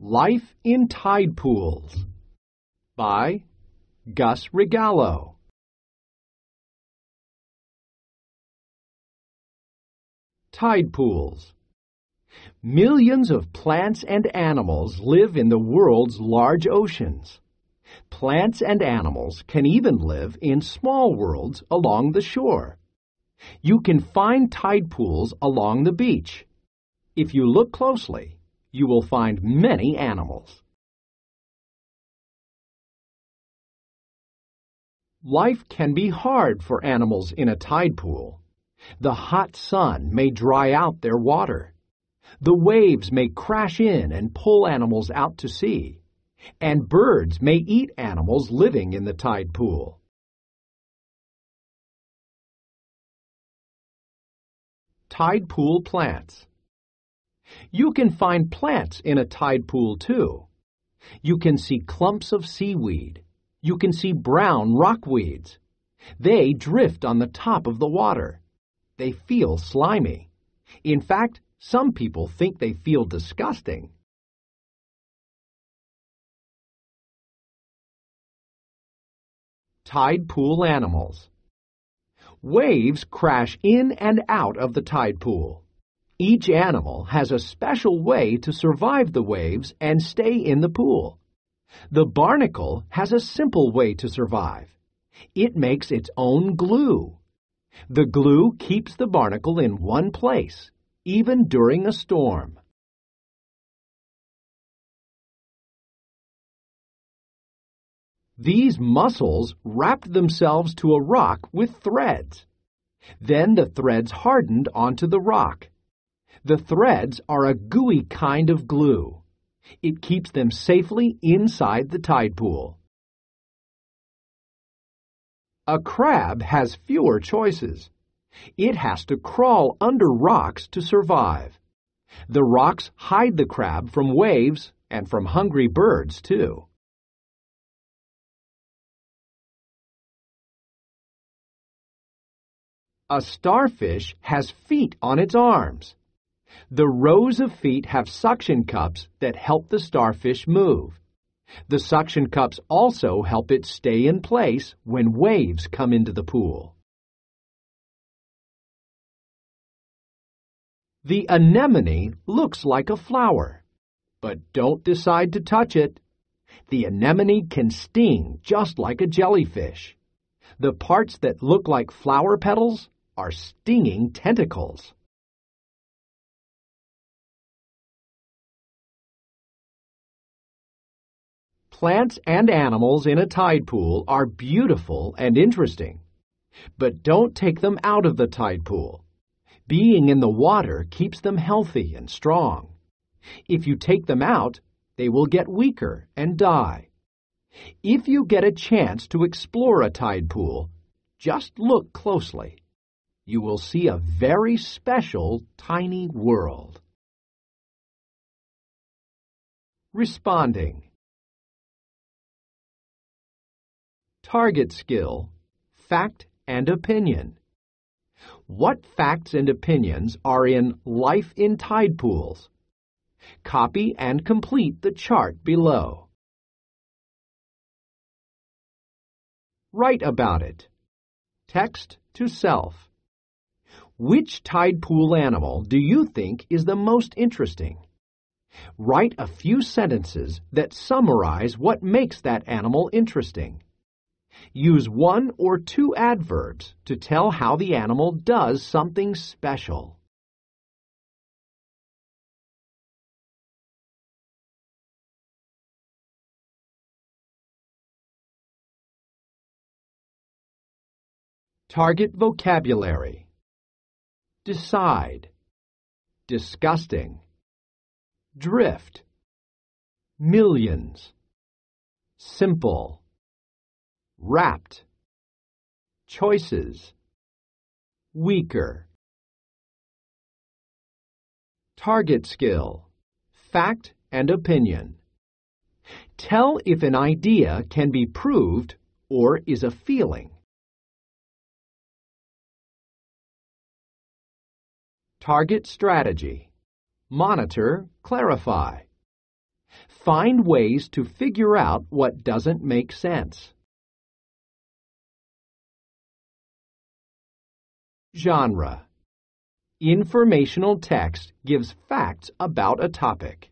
Life in Tide Pools by Gus Regallo. Tide pools. Millions of plants and animals live in the world's large oceans. Plants and animals can even live in small worlds along the shore. You can find tide pools along the beach. If you look closely, you will find many animals. Life can be hard for animals in a tide pool. The hot sun may dry out their water. The waves may crash in and pull animals out to sea. And birds may eat animals living in the tide pool. Tide pool plants. You can find plants in a tide pool too. You can see clumps of seaweed. You can see brown rockweeds. They drift on the top of the water. They feel slimy. In fact, some people think they feel disgusting. Tide pool animals. Waves crash in and out of the tide pool. Each animal has a special way to survive the waves and stay in the pool. The barnacle has a simple way to survive. It makes its own glue. The glue keeps the barnacle in one place, even during a storm. These mussels wrapped themselves to a rock with threads. Then the threads hardened onto the rock. The threads are a gooey kind of glue. It keeps them safely inside the tide pool. A crab has fewer choices. It has to crawl under rocks to survive. The rocks hide the crab from waves and from hungry birds, too. A starfish has feet on its arms. The rows of feet have suction cups that help the starfish move. The suction cups also help it stay in place when waves come into the pool. The anemone looks like a flower, but don't decide to touch it. The anemone can sting just like a jellyfish. The parts that look like flower petals are stinging tentacles. Plants and animals in a tide pool are beautiful and interesting, but don't take them out of the tide pool. Being in the water keeps them healthy and strong. If you take them out, they will get weaker and die. If you get a chance to explore a tide pool, just look closely. You will see a very special tiny world. Responding. Target skill, fact and opinion. What facts and opinions are in Life in Tide Pools? Copy and complete the chart below. Write about it. Text to self. Which tide pool animal do you think is the most interesting? Write a few sentences that summarize what makes that animal interesting. Use one or two adverbs to tell how the animal does something special. Target vocabulary. Decide, disgusting, drift, millions, simple, wrapped, choices, weaker. Target skill, fact and opinion. Tell if an idea can be proved or is a feeling. Target strategy. Monitor, clarify. Find ways to figure out what doesn't make sense. Genre. Informational text gives facts about a topic.